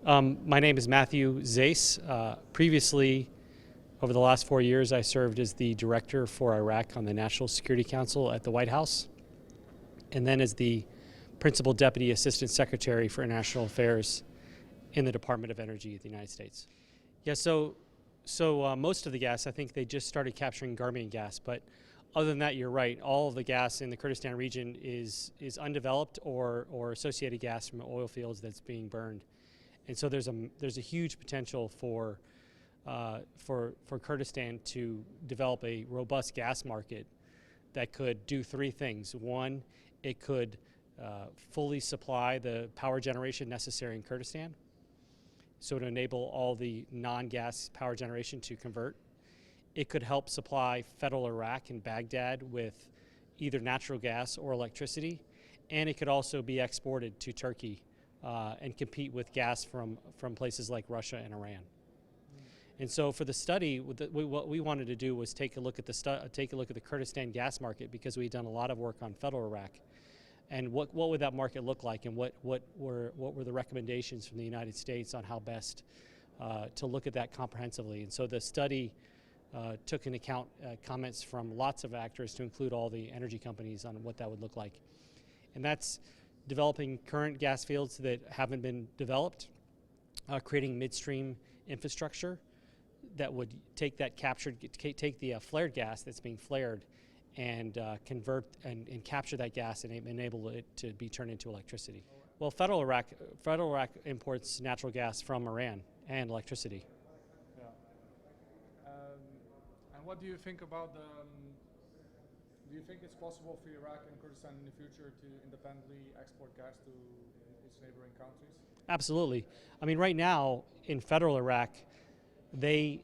My name is Matthew Zais. Previously, over the last 4 years, I served as the director for Iraq on the National Security Council at the White House, and then as the principal deputy assistant secretary for international affairs in the Department of Energy of the United States. Yeah, so most of the gas, I think they just started capturing Garmian gas, but other than that, you're right. All of the gas in the Kurdistan region is undeveloped or associated gas from oil fields that's being burned. And so there's a huge potential for Kurdistan to develop a robust gas market that could do three things. One, it could fully supply the power generation necessary in Kurdistan, so to enable all the non-gas power generation to convert. It could help supply federal Iraq and Baghdad with either natural gas or electricity, and it could also be exported to Turkey and compete with gas from places like Russia and Iran. And so for the study, what we wanted to do was take a look at the Kurdistan gas market, because we'd done a lot of work on federal Iraq, and what would that market look like, and what were the recommendations from the United States on how best to look at that comprehensively. And so the study took into account comments from lots of actors, to include all the energy companies, on what that would look like. And that's developing current gas fields that haven't been developed, creating midstream infrastructure that would take the flared gas that's being flared and convert and capture that gas and enable it to be turned into electricity. Well, federal Iraq imports natural gas from Iran and electricity. Yeah. And what do you think about do you think it's possible for Iraq and Kurdistan in the future to independently export gas to its neighboring countries? Absolutely. I mean, right now in federal Iraq, they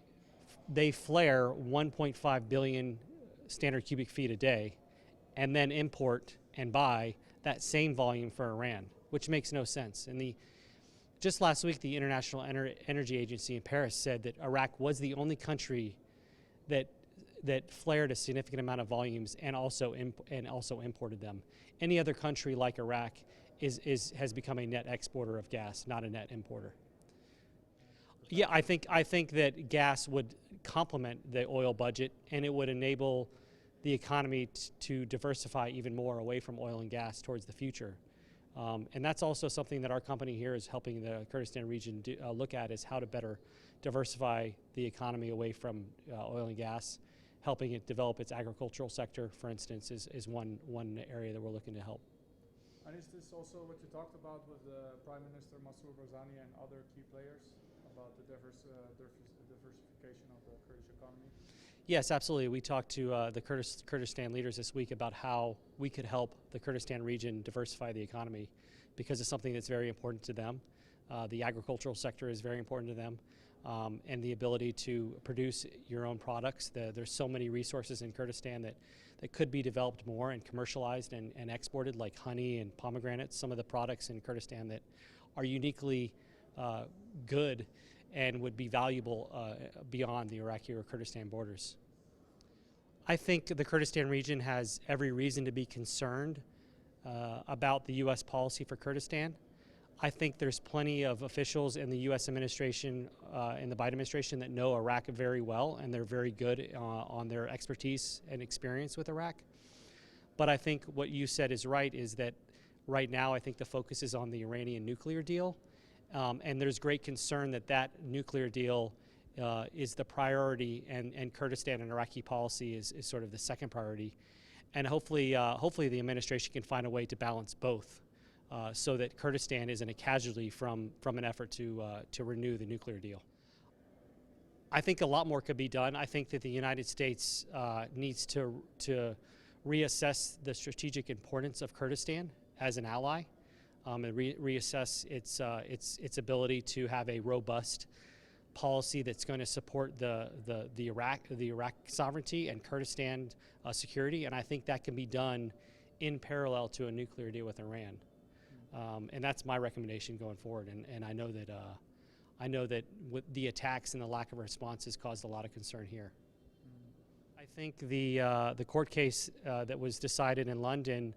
flare 1.5 billion standard cubic feet a day, and then import and buy that same volume for Iran, which makes no sense. And just last week, the International Energy Agency in Paris said that Iraq was the only country that flared a significant amount of volumes and also imported them. Any other country like Iraq has become a net exporter of gas, not a net importer. Yeah, I think that gas would complement the oil budget, and it would enable the economy to diversify even more away from oil and gas towards the future. And that's also something that our company here is helping the Kurdistan region look at, is how to better diversify the economy away from oil and gas. Helping it develop its agricultural sector, for instance, is one area that we're looking to help. And is this also what you talked about with the Prime Minister Massoud Barzani and other key players about the diversification of the Kurdish economy? Yes, absolutely. We talked to the Kurdistan leaders this week about how we could help the Kurdistan region diversify the economy, because it's something that's very important to them. The agricultural sector is very important to them. And the ability to produce your own products. There's so many resources in Kurdistan that could be developed more and commercialized and exported, like honey and pomegranates, some of the products in Kurdistan that are uniquely good and would be valuable beyond the Iraqi or Kurdistan borders. I think the Kurdistan region has every reason to be concerned about the U.S. policy for Kurdistan. I think there's plenty of officials in the U.S. administration, in the Biden administration, that know Iraq very well, and they're very good on their expertise and experience with Iraq. But I think what you said is right, is that right now I think the focus is on the Iranian nuclear deal, and there's great concern that that nuclear deal is the priority, and Kurdistan and Iraqi policy is sort of the second priority. And hopefully the administration can find a way to balance both. So that Kurdistan isn't a casualty from an effort to renew the nuclear deal. I think a lot more could be done. I think that the United States needs to reassess the strategic importance of Kurdistan as an ally, and reassess its ability to have a robust policy that's going to support the Iraq sovereignty and Kurdistan security. And I think that can be done in parallel to a nuclear deal with Iran. And that's my recommendation going forward. And I know that with the attacks and the lack of response has caused a lot of concern here. I think the court case that was decided in London,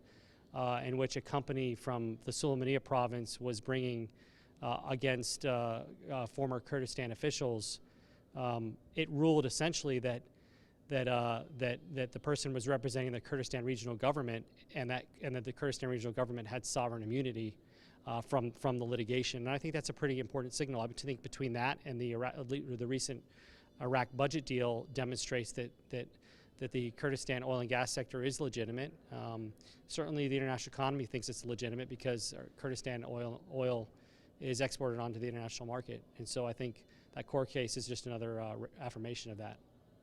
in which a company from the Sulaymaniyah province was bringing against former Kurdistan officials, it ruled essentially that the person was representing the Kurdistan regional government, and that the Kurdistan regional government had sovereign immunity from the litigation. And I think that's a pretty important signal. I think between that and the recent Iraq budget deal demonstrates that the Kurdistan oil and gas sector is legitimate. Certainly the international economy thinks it's legitimate because Kurdistan oil is exported onto the international market. And so I think that court case is just another affirmation of that.